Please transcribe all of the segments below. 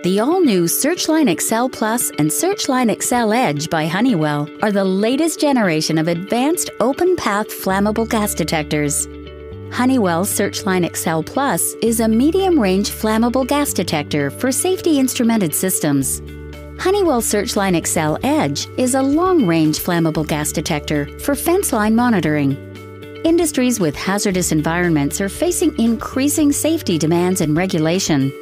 The all-new Searchline XL Plus and Searchline XL Edge by Honeywell are the latest generation of advanced open-path flammable gas detectors. Honeywell's Searchline XL Plus is a medium-range flammable gas detector for safety instrumented systems. Honeywell Searchline XL Edge is a long-range flammable gas detector for fence line monitoring. Industries with hazardous environments are facing increasing safety demands and regulation.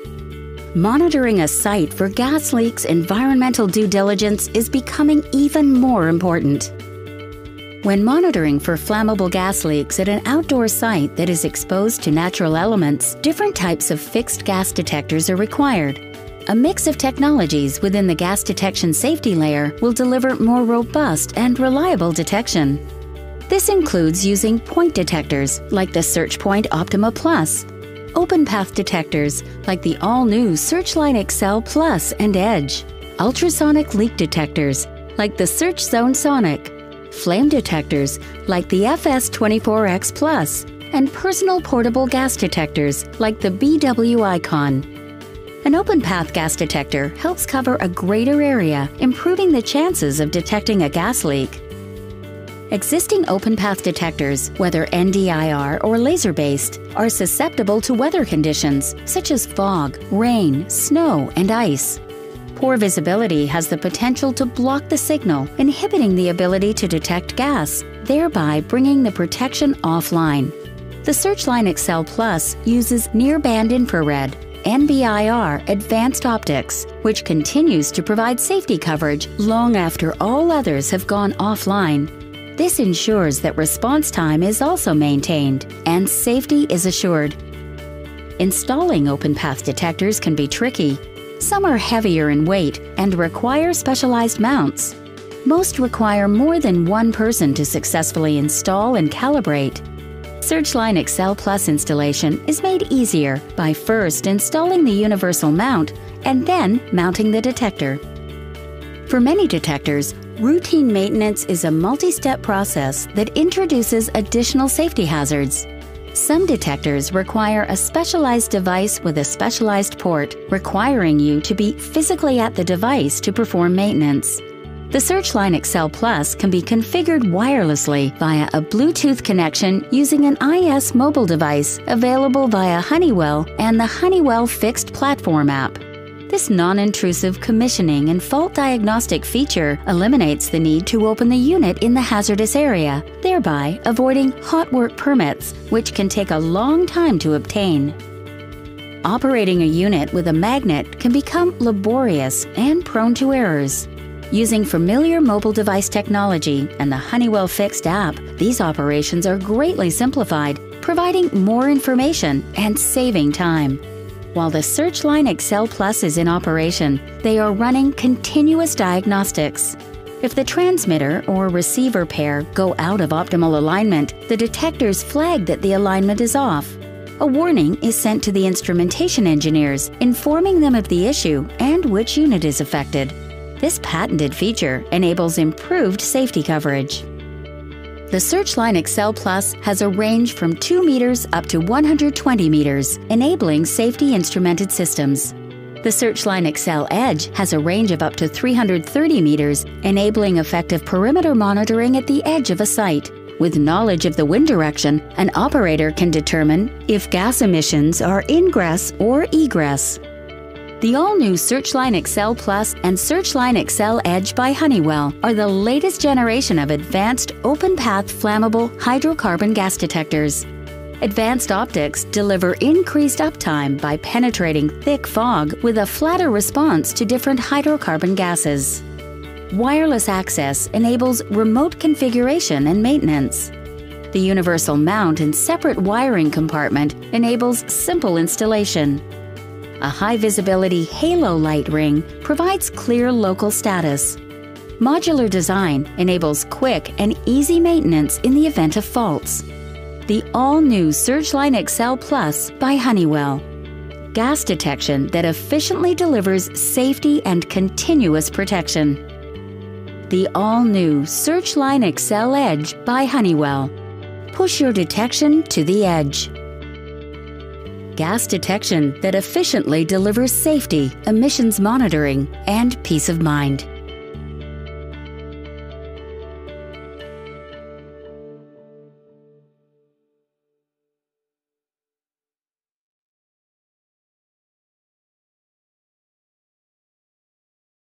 Monitoring a site for gas leaks' environmental due diligence is becoming even more important. When monitoring for flammable gas leaks at an outdoor site that is exposed to natural elements, different types of fixed gas detectors are required. A mix of technologies within the gas detection safety layer will deliver more robust and reliable detection. This includes using point detectors like the SearchPoint Optima Plus, open path detectors like the all-new Searchline XL Plus and Edge, ultrasonic leak detectors like the SearchZone Sonic, flame detectors like the FS24X Plus, and personal portable gas detectors like the BW Icon. An open path gas detector helps cover a greater area, improving the chances of detecting a gas leak. Existing open path detectors, whether NDIR or laser-based, are susceptible to weather conditions such as fog, rain, snow, and ice. Poor visibility has the potential to block the signal, inhibiting the ability to detect gas, thereby bringing the protection offline. The Searchline XL Plus uses near-band infrared, NBIR advanced optics, which continues to provide safety coverage long after all others have gone offline. This ensures that response time is also maintained and safety is assured. Installing open path detectors can be tricky. Some are heavier in weight and require specialized mounts. Most require more than one person to successfully install and calibrate. Searchline XL Plus installation is made easier by first installing the universal mount and then mounting the detector. For many detectors, routine maintenance is a multi-step process that introduces additional safety hazards. Some detectors require a specialized device with a specialized port, requiring you to be physically at the device to perform maintenance. The Searchline XL Plus can be configured wirelessly via a Bluetooth connection using an IS mobile device available via Honeywell and the Honeywell Fixed Platform app. This non-intrusive commissioning and fault diagnostic feature eliminates the need to open the unit in the hazardous area, thereby avoiding hot work permits, which can take a long time to obtain. Operating a unit with a magnet can become laborious and prone to errors. Using familiar mobile device technology and the Honeywell Fixed app, these operations are greatly simplified, providing more information and saving time. While the Searchline XL Plus is in operation, they are running continuous diagnostics. If the transmitter or receiver pair go out of optimal alignment, the detectors flag that the alignment is off. A warning is sent to the instrumentation engineers, informing them of the issue and which unit is affected. This patented feature enables improved safety coverage. The Searchline XL Plus has a range from 2 meters up to 120 meters, enabling safety instrumented systems. The Searchline XL Edge has a range of up to 330 meters, enabling effective perimeter monitoring at the edge of a site. With knowledge of the wind direction, an operator can determine if gas emissions are ingress or egress. The all-new Searchline XL Plus and Searchline XL Edge by Honeywell are the latest generation of advanced open-path flammable hydrocarbon gas detectors. Advanced optics deliver increased uptime by penetrating thick fog with a flatter response to different hydrocarbon gases. Wireless access enables remote configuration and maintenance. The universal mount and separate wiring compartment enables simple installation. A high-visibility halo light ring provides clear local status. Modular design enables quick and easy maintenance in the event of faults. The all-new Searchline XL Plus by Honeywell. Gas detection that efficiently delivers safety and continuous protection. The all-new Searchline XL Edge by Honeywell. Push your detection to the edge. gas detection that efficiently delivers safety, emissions monitoring, and peace of mind.